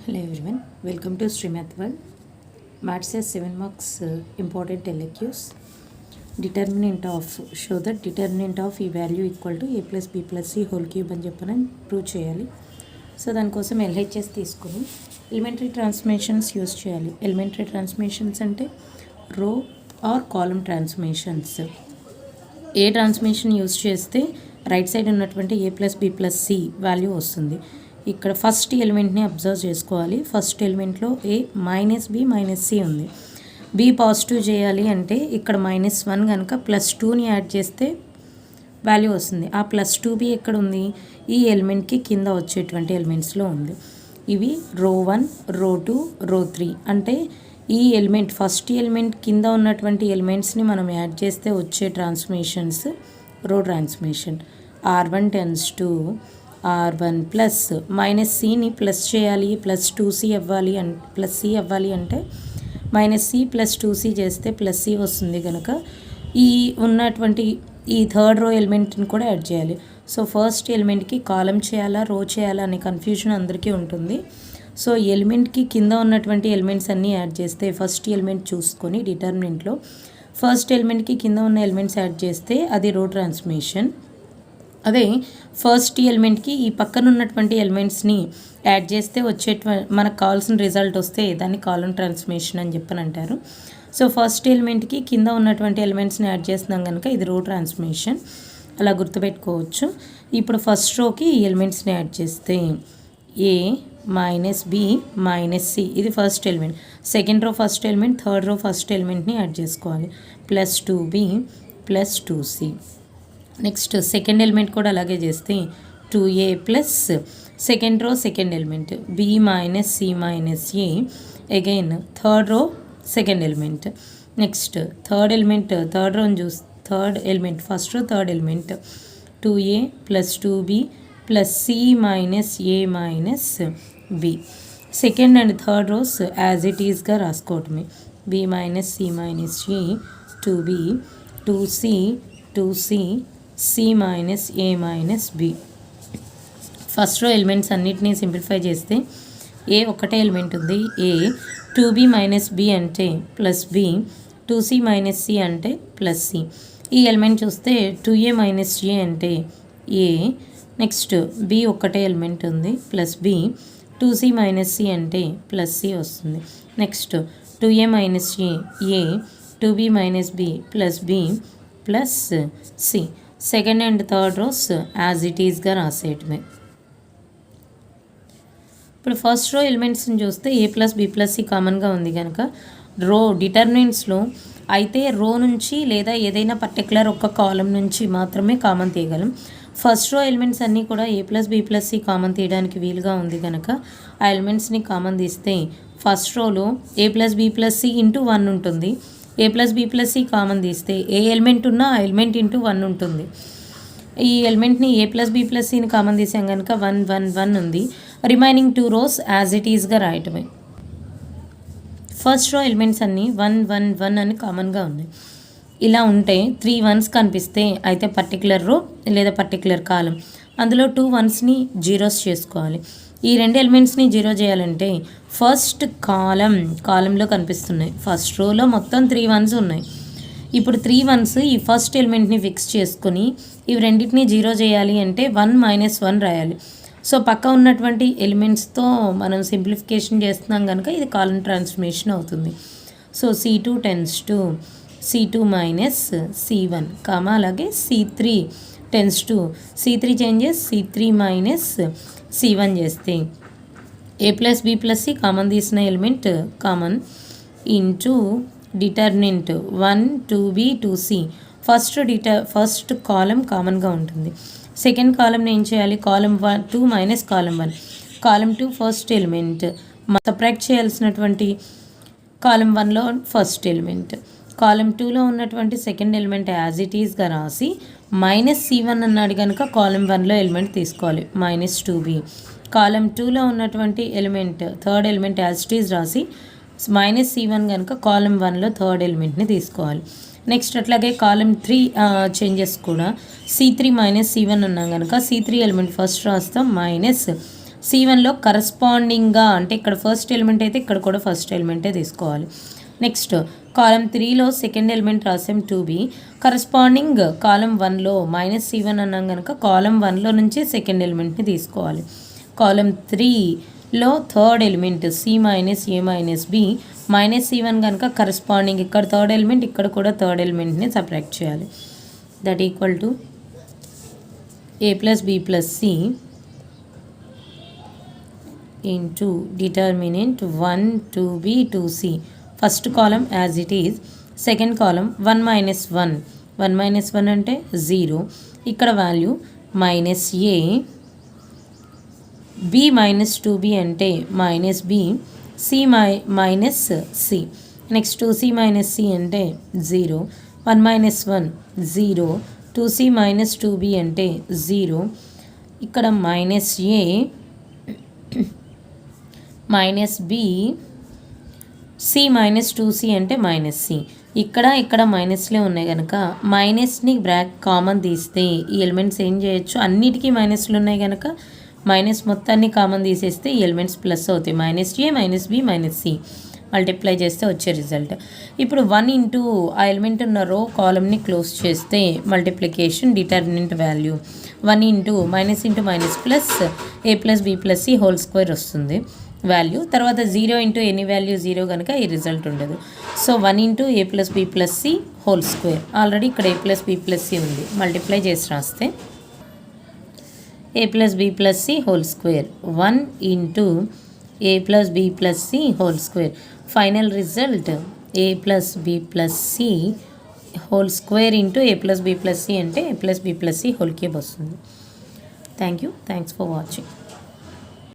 Hello everyone, welcome to Srimath World. Maths has 7 marks important LQs. Determinant of, show that determinant of ఈ value equal to a plus b plus c whole cube అని చెప్పని prove చేయాలి. So దానికోసం LHS తీసుకుని elementary transformations use చేయాలి. Elementary transformations అంటే రో are column transformations. A transformation use చేస్తే రైట్ సైడ్ ఉన్నటువంటి a plus b plus c value వస్తుంది. ఇక్కడ ఫస్ట్ ఎలిమెంట్ని అబ్జర్వ్ చేసుకోవాలి. ఫస్ట్ ఎలిమెంట్లో ఏ మైనస్ బి మైనస్ సి ఉంది. బి పాజిటివ్ చేయాలి అంటే ఇక్కడ -1 కనుక +2ని యాడ్ చేస్తే వాల్యూ వస్తుంది. ఆ +2b ఎక్కడ ఉంది? ఈ ఎలిమెంట్కి కింద వచ్చేటువంటి ఎలిమెంట్స్లో ఉంది. ఇవి రో 1, రో 2, రో 3 అంటే ఈ ఎలిమెంట్ ఫస్ట్ ఎలిమెంట్ కింద ఉన్నటువంటి ఎలిమెంట్స్ని మనం యాడ్ చేస్తే వచ్చే transformations row transformation. R1 tends to R1 plus -cని ప్లస్ చేయాలి, +2c అవ్వాలి +c అవ్వాలి అంటే -c +2c చేస్తే +c వస్తుంది కనుక ఈ ఉన్నటువంటి ఈ థర్డ్ రో ఎలిమెంట్ని కూడా యాడ్ చేయాలి. సో ఫస్ట్ ఎలిమెంట్కి కాలం చేయాలా రో చేయాలా అనే కన్ఫ్యూజన్ అందరికీ ఉంటుంది. సో ఎలిమెంట్కి కింద ఉన్నటువంటి ఎలిమెంట్స్ అన్నీ యాడ్ చేస్తే ఫస్ట్ ఎలిమెంట్ చూసుకొని డిటర్మినెంట్లో ఫస్ట్ ఎలిమెంట్కి కింద ఉన్న ఎలిమెంట్స్ యాడ్ చేస్తే అది రో ట్రాన్స్ఫర్మేషన్. అదే ఫస్ట్ ఎలిమెంట్కి ఈ పక్కన ఉన్నటువంటి ఎలిమెంట్స్ని యాడ్ చేస్తే మనకు కావాల్సిన రిజల్ట్ వస్తే దాన్ని కాలమ్ ట్రాన్స్ఫర్మేషన్ అని చెప్పని అంటారు. సో ఫస్ట్ ఎలిమెంట్కి కింద ఉన్నటువంటి ఎలిమెంట్స్ని యాడ్ చేస్తున్నాం కనుక ఇది రో ట్రాన్స్ఫర్మేషన్, అలా గుర్తుపెట్టుకోవచ్చు. ఇప్పుడు ఫస్ట్ రోకి ఈ ఎలిమెంట్స్ని యాడ్ చేస్తే a minus b minus c ఇది first element. Second row first element, third row first ఎలిమెంట్ని యాడ్ చేసుకోవాలి. +2b +2c. Next second element కూడా అలాగే చేస్తే 2a plus second row second element b minus c minus a again third row second element. Next third element third రోని third element first row third element 2a plus 2b plus c minus a minus b. Second and third rows as it ఈస్గా రాసుకోవటమే. b minus c minus a 2b 2c 2c c minus a minus b. First row elements అన్నిటినీ simplify చేస్తే ఏ ఒకటే element ఉంది. ఏ 2b minus b అంటే plus b, 2c minus c అంటే plus c. ఈ ఎలిమెంట్ చూస్తే 2a మైనస్ a అంటే ఏ. నెక్స్ట్ b ఒకటే ఎలిమెంట్ ఉంది plus b, 2c minus c అంటే ప్లస్ c వస్తుంది. Next 2a minus a 2b minus b plus b plus c. Second and third rows as it ఈస్గా రాసేయటమే. ఇప్పుడు first row ఎలిమెంట్స్ని చూస్తే a plus b plus c కామన్గా ఉంది కనుక రో డిటర్మినెంట్స్లో అయితే రో నుంచి లేదా ఏదైనా పర్టికులర్ ఒక కాలం నుంచి మాత్రమే కామన్ తీయగలం. ఫస్ట్ రో ఎలిమెంట్స్ అన్నీ కూడా a plus b plus c common తీయడానికి వీలుగా ఉంది కనుక ఆ ఎలిమెంట్స్ని కామన్ తీస్తే ఫస్ట్ రోలో a plus b plus c into 1 ఉంటుంది. a plus b plus c common తీస్తే ఏ ఎలిమెంట్ ఉన్నా ఆ ఎలిమెంట్ ఇంటూ 1 ఉంటుంది. ఈ ఎలిమెంట్ని a ప్లస్ b ప్లస్ cని కామన్ తీసాం కనుక 1 1 1 ఉంది. రిమైనింగ్ 2 రోస్ యాజ్ ఇట్ ఈస్గా రాయటమే. ఫస్ట్ రో ఎలిమెంట్స్ అన్నీ 1 1 1 అని కామన్గా ఉన్నాయి. ఇలా ఉంటే 3 1s కనిపిస్తే అయితే పర్టికులర్ రో లేదా పర్టికులర్ కాలం, అందులో 2 1స్ని జీరోస్ చేసుకోవాలి. ఈ రెండు ఎలిమెంట్స్ని జీరో చేయాలంటే ఫస్ట్ కాలంలో కనిపిస్తున్నాయి. ఫస్ట్ రోలో మొత్తం 3 1s ఉన్నాయి. ఇప్పుడు 3 1s ఈ ఫస్ట్ ఎలిమెంట్ని ఫిక్స్ చేసుకొని ఇవి రెండింటిని జీరో చేయాలి అంటే 1 మైనస్ 1 రాయాలి. సో పక్క ఉన్నటువంటి ఎలిమెంట్స్తో మనం సింప్లిఫికేషన్ చేస్తున్నాం కనుక ఇది కాలమ్ ట్రాన్స్ఫర్మేషన్ అవుతుంది. So C2 tends to C2 minus C1 అలాగే C3 tends to C3 changes C3 minus C1 చేస్తే a plus b plus c common తీసిన element common into determinant 1 2b 2c. First column కామన్గా ఉంటుంది. Second కాలంని ఏం చేయాలి? Column 2 minus column 1. Column 2 first element subtract చేయాల్సినటువంటి column 1లో first element, కాలం 2లో ఉన్నటువంటి సెకండ్ ఎలిమెంట్ యాజ్ ఇట్ ఈస్గా రాసి -c1 అన్నాడు కనుక కాలం 1లో ఎలిమెంట్ తీసుకోవాలి -2b. కాలం 2లో ఉన్నటువంటి element third element as it is రాసి -c1 కనుక కాలం 1లో థర్డ్ ఎలిమెంట్ని తీసుకోవాలి. నెక్స్ట్ అట్లాగే కాలం 3 చేంజెస్ కూడా C3 మైనస్ C1 అన్నాం కనుక C3 ఎలిమెంట్ ఫస్ట్ రాస్తాం C1లో కరస్పాండింగ్గా అంటే ఇక్కడ ఫస్ట్ ఎలిమెంట్ అయితే ఇక్కడ కూడా ఫస్ట్ ఎలిమెంటే తీసుకోవాలి. నెక్స్ట్ కాలం 3లో సెకండ్ ఎలిమెంట్ రాసాం 2b, కరస్పాండింగ్ కాలం 1లో -C1 అన్నాం కనుక కాలం 1లో నుంచి సెకండ్ ఎలిమెంట్ని తీసుకోవాలి. కాలం 3లో third element C minus A minus B, -C1 కనుక కరస్పాండింగ్ ఇక్కడ థర్డ్ ఎలిమెంట్, ఇక్కడ కూడా థర్డ్ ఎలిమెంట్ని సబ్ట్రాక్ట్ చేయాలి. That equal to A plus B plus C into determinant 1 2b 2c. First column as it is, second column 1 minus 1, 1 minus 1 అంటే 0, ఇక్కడ value -a, b minus 2b అంటే -b, c minus c, next 2c minus c అంటే 0, 1 minus 1 0, 2c minus 2b అంటే 0, ఇక్కడ -a minus b, c minus 2c అంటే -c, ఇక్కడ మైనస్లే ఉన్నాయి కనుక మైనస్ని కామన్ తీస్తే ఈ ఎలిమెంట్స్ ఏం చేయొచ్చు, అన్నిటికీ మైనస్లు ఉన్నాయి కనుక మైనస్ మొత్తాన్ని కామన్ తీసేస్తే ఈ ఎలిమెంట్స్ ప్లస్ అవుతాయి. -a minus b minus c multiply చేస్తే వచ్చే రిజల్ట్. ఇప్పుడు 1 ఇంటూ ఆ ఎలిమెంట్ ఉన్న రో కాలమ్ని క్లోజ్ చేస్తే multiplication determinant value 1 into minus plus a plus b plus c whole square వస్తుంది వాల్యూ. తర్వాత 0 ఇంటూ ఎనీ వాల్యూ 0 కనుక ఈ రిజల్ట్ ఉండదు. So 1 into a plus b plus c whole square, already ఇక్కడ a plus b plus c ఉంది, multiply చేసి రాస్తే a plus b plus c whole square 1 into a plus b plus c whole square. Final result a plus b plus c whole square into a plus b plus c అంటే a plus b plus c whole cube వస్తుంది. Thanks for watching.